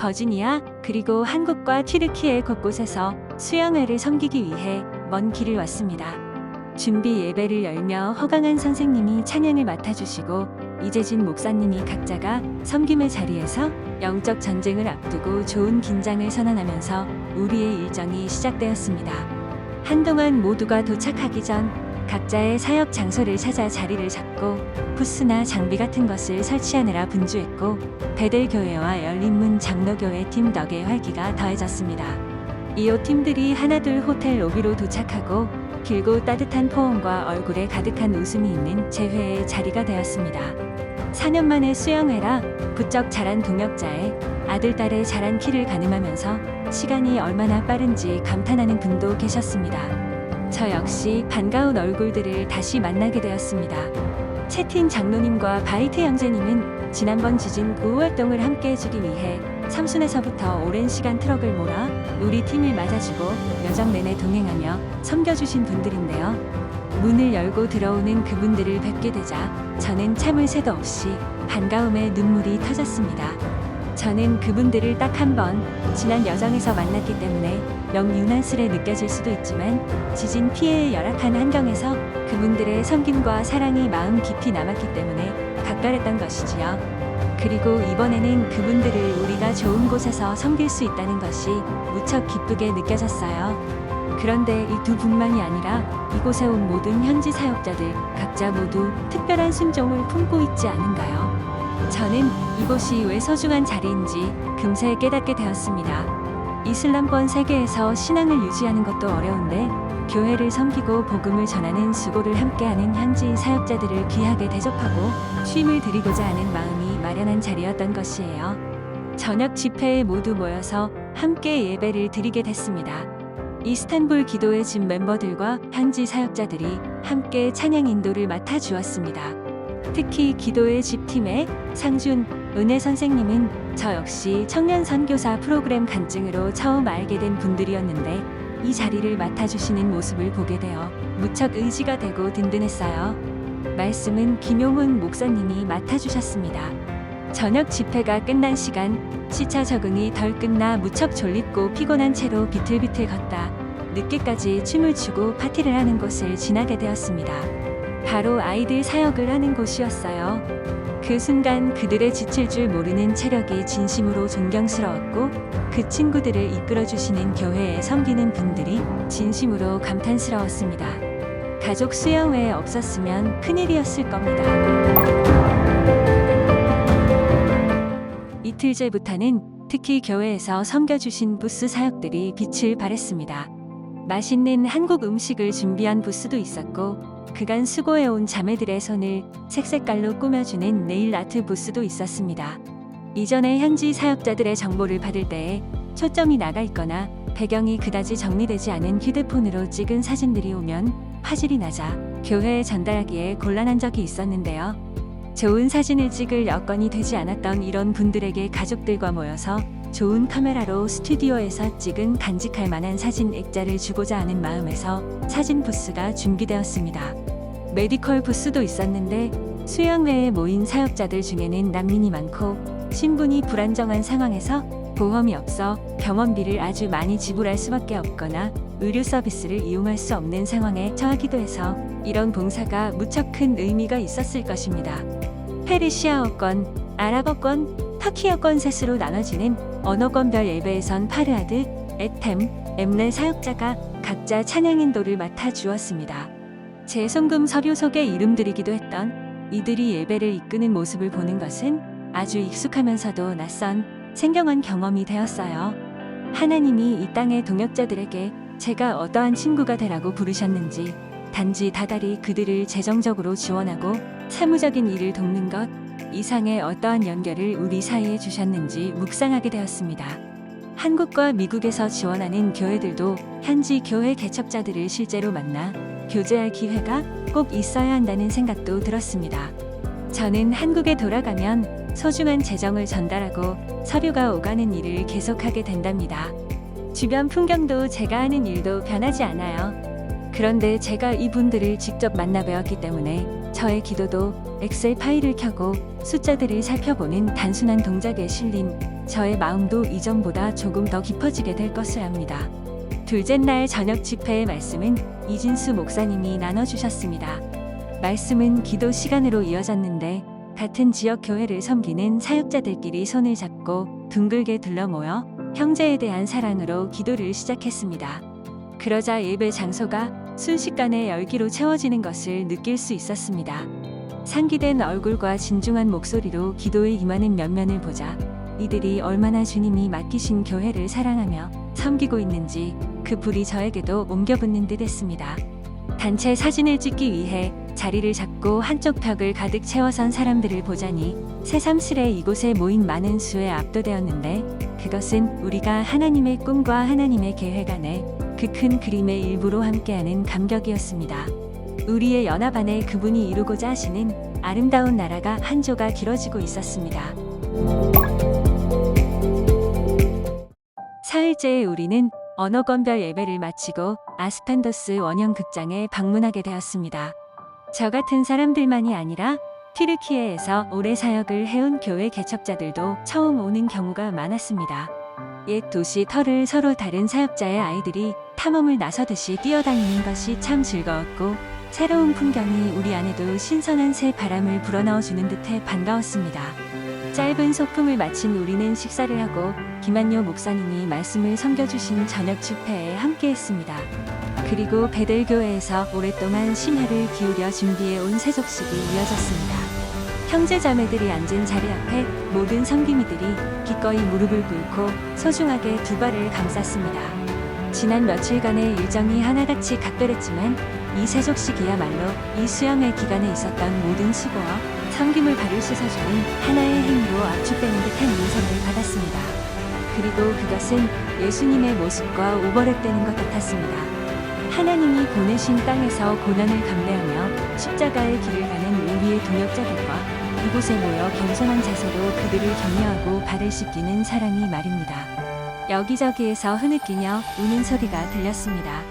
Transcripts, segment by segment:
버지니아 그리고 한국과 튀르키예 곳곳에서 수양회를 섬기기 위해 먼 길을 왔습니다. 준비 예배를 열며 허강한 선생님이 찬양을 맡아주시고 이재진 목사님이 각자가 섬김의 자리에서 영적 전쟁을 앞두고 좋은 긴장을 선언하면서 우리의 일정이 시작되었습니다. 한동안 모두가 도착하기 전 각자의 사역 장소를 찾아 자리를 잡고 부스나 장비 같은 것을 설치하느라 분주했고 베델교회와 열린문 장로교회 팀 덕에 활기가 더해졌습니다. 이호 팀들이 하나둘 호텔 로비로 도착하고 길고 따뜻한 포옹과 얼굴에 가득한 웃음이 있는 제 회의 자리가 되었습니다. 4년 만에 수양회라 부쩍 자란 동역자의 아들, 딸의 자란 키를 가늠하면서 시간이 얼마나 빠른지 감탄하는 분도 계셨습니다. 저 역시 반가운 얼굴들을 다시 만나게 되었습니다. 채틴 장로님과 바이트 형제님은 지난번 지진 구호 활동을 함께 해주기 위해 삼순에서부터 오랜 시간 트럭을 몰아 우리 팀을 맞아주고 여정 내내 동행하며 섬겨주신 분들인데요. 문을 열고 들어오는 그분들을 뵙게 되자 저는 참을 새도 없이 반가움에 눈물이 터졌습니다. 저는 그분들을 딱 한 번 지난 여정에서 만났기 때문에 명유난스레 느껴질 수도 있지만 지진 피해의 열악한 환경에서 그분들의 섬김과 사랑이 마음 깊이 남았기 때문에 각별했던 것이지요. 그리고 이번에는 그분들을 우리가 좋은 곳에서 섬길 수 있다는 것이 무척 기쁘게 느껴졌어요. 그런데 이 두 분만이 아니라 이곳에 온 모든 현지 사역자들 각자 모두 특별한 순종을 품고 있지 않은가요? 저는 이곳이 왜 소중한 자리인지 금세 깨닫게 되었습니다. 이슬람권 세계에서 신앙을 유지하는 것도 어려운데 교회를 섬기고 복음을 전하는 수고를 함께하는 현지 사역자들을 귀하게 대접하고 쉼을 드리고자 하는 마음이 마련한 자리였던 것이에요. 저녁 집회에 모두 모여서 함께 예배를 드리게 됐습니다. 이스탄불 기도회 집 멤버들과 현지 사역자들이 함께 찬양 인도를 맡아 주었습니다. 특히 기도회 집 팀의 상준, 은혜 선생님은 저 역시 청년 선교사 프로그램 간증으로 처음 알게 된 분들이었는데 이 자리를 맡아주시는 모습을 보게 되어 무척 의지가 되고 든든했어요. 말씀은 김용훈 목사님이 맡아주셨습니다. 저녁 집회가 끝난 시간, 시차 적응이 덜 끝나 무척 졸립고 피곤한 채로 비틀비틀 걷다 늦게까지 춤을 추고 파티를 하는 곳을 지나게 되었습니다. 바로 아이들 사역을 하는 곳이었어요. 그 순간 그들의 지칠 줄 모르는 체력이 진심으로 존경스러웠고 그 친구들을 이끌어주시는 교회에 섬기는 분들이 진심으로 감탄스러웠습니다. 가족 수양회에 없었으면 큰일이었을 겁니다. 이틀째부터는 특히 교회에서 섬겨주신 부스 사역들이 빛을 발했습니다. 맛있는 한국 음식을 준비한 부스도 있었고 그간 수고해온 자매들의 손을 색색깔로 꾸며주는 네일 아트 부스도 있었습니다. 이전에 현지 사역자들의 정보를 받을 때에 초점이 나가 있거나 배경이 그다지 정리되지 않은 휴대폰으로 찍은 사진들이 오면 화질이 낮아 교회에 전달하기에 곤란한 적이 있었는데요. 좋은 사진을 찍을 여건이 되지 않았던 이런 분들에게 가족들과 모여서 좋은 카메라로 스튜디오에서 찍은 간직할 만한 사진 액자를 주고자 하는 마음에서 사진 부스가 준비되었습니다. 메디컬 부스도 있었는데 수양회에 모인 사역자들 중에는 난민이 많고 신분이 불안정한 상황에서 보험이 없어 병원비를 아주 많이 지불할 수밖에 없거나 의료 서비스를 이용할 수 없는 상황에 처하기도 해서 이런 봉사가 무척 큰 의미가 있었을 것입니다. 페르시아어권, 아랍어권, 터키어권 셋으로 나눠지는 언어권별 예배에선 파르아드, 에템, 엠레 사역자가 각자 찬양 인도를 맡아 주었습니다. 제 송금 서류 속에 이름들이기도 했던 이들이 예배를 이끄는 모습을 보는 것은 아주 익숙하면서도 낯선 생경한 경험이 되었어요. 하나님이 이 땅의 동역자들에게 제가 어떠한 친구가 되라고 부르셨는지 단지 다달이 그들을 재정적으로 지원하고 사무적인 일을 돕는 것 이상의 어떠한 연결을 우리 사이에 주셨는지 묵상하게 되었습니다. 한국과 미국에서 지원하는 교회들도 현지 교회 개척자들을 실제로 만나 교제할 기회가 꼭 있어야 한다는 생각도 들었습니다. 저는 한국에 돌아가면 소중한 재정을 전달하고 서류가 오가는 일을 계속하게 된답니다. 주변 풍경도 제가 하는 일도 변하지 않아요. 그런데 제가 이분들을 직접 만나 뵈었기 때문에 저의 기도도 엑셀 파일을 켜고 숫자들을 살펴보는 단순한 동작에 실린 저의 마음도 이전보다 조금 더 깊어지게 될 것을 압니다. 둘째 날 저녁 집회의 말씀은 이진수 목사님이 나눠주셨습니다. 말씀은 기도 시간으로 이어졌는데 같은 지역 교회를 섬기는 사역자들끼리 손을 잡고 둥글게 둘러 모여 형제에 대한 사랑으로 기도를 시작했습니다. 그러자 예배 장소가 순식간에 열기로 채워지는 것을 느낄 수 있었습니다. 상기된 얼굴과 진중한 목소리로 기도에 임하는 면면을 보자 이들이 얼마나 주님이 맡기신 교회를 사랑하며 섬기고 있는지 그 불이 저에게도 옮겨붙는 듯 했습니다. 단체 사진을 찍기 위해 자리를 잡고 한쪽 벽을 가득 채워선 사람들을 보자니 새삼스레 이곳에 모인 많은 수에 압도되었는데 그것은 우리가 하나님의 꿈과 하나님의 계획 안에 그 큰 그림의 일부로 함께하는 감격이었습니다. 우리의 연합 안에 그분이 이루고자 하시는 아름다운 나라가 한 조가 길어지고 있었습니다. 사흘째의 우리는 언어권별 예배를 마치고 아스펜더스 원형극장에 방문하게 되었습니다. 저 같은 사람들만이 아니라 튀르키예에서 오래 사역을 해온 교회 개척자들도 처음 오는 경우가 많았습니다. 옛 도시 터를 서로 다른 사역자의 아이들이 탐험을 나서듯이 뛰어다니는 것이 참 즐거웠고 새로운 풍경이 우리 안에도 신선한 새 바람을 불어넣어주는 듯해 반가웠습니다. 짧은 소풍을 마친 우리는 식사를 하고 김한효 목사님이 말씀을 섬겨주신 저녁 집회에 함께했습니다. 그리고 베델교회에서 오랫동안 심혈을 기울여 준비해온 세족식이 이어졌습니다. 형제자매들이 앉은 자리 앞에 모든 성김이들이 기꺼이 무릎을 꿇고 소중하게 두 발을 감쌌습니다. 지난 며칠간의 일정이 하나같이 각별했지만 이 세족식이야말로 이 수양회 기간에 있었던 모든 수고와 섬김을 바를 씻어주는 하나의 힘으로 압축되는 듯한 인상을 받았습니다. 그리고 그것은 예수님의 모습과 오버랩되는 것 같았습니다. 하나님이 보내신 땅에서 고난을 감내하며 십자가의 길을 가는 우리의 동역자들과 이곳에 모여 겸손한 자세로 그들을 격려하고 발을 씻기는 사랑이 말입니다. 여기저기에서 흐느끼며 우는 소리가 들렸습니다.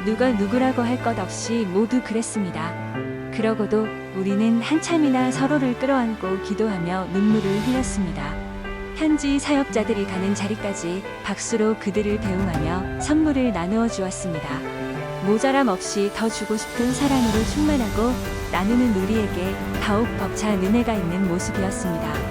누가 누구라고 할 것 없이 모두 그랬습니다. 그러고도 우리는 한참이나 서로를 끌어안고 기도하며 눈물을 흘렸습니다. 현지 사역자들이 가는 자리까지 박수로 그들을 배웅하며 선물을 나누어 주었습니다. 모자람 없이 더 주고 싶은 사랑으로 충만하고 나누는 우리에게 더욱 벅찬 은혜가 있는 모습이었습니다.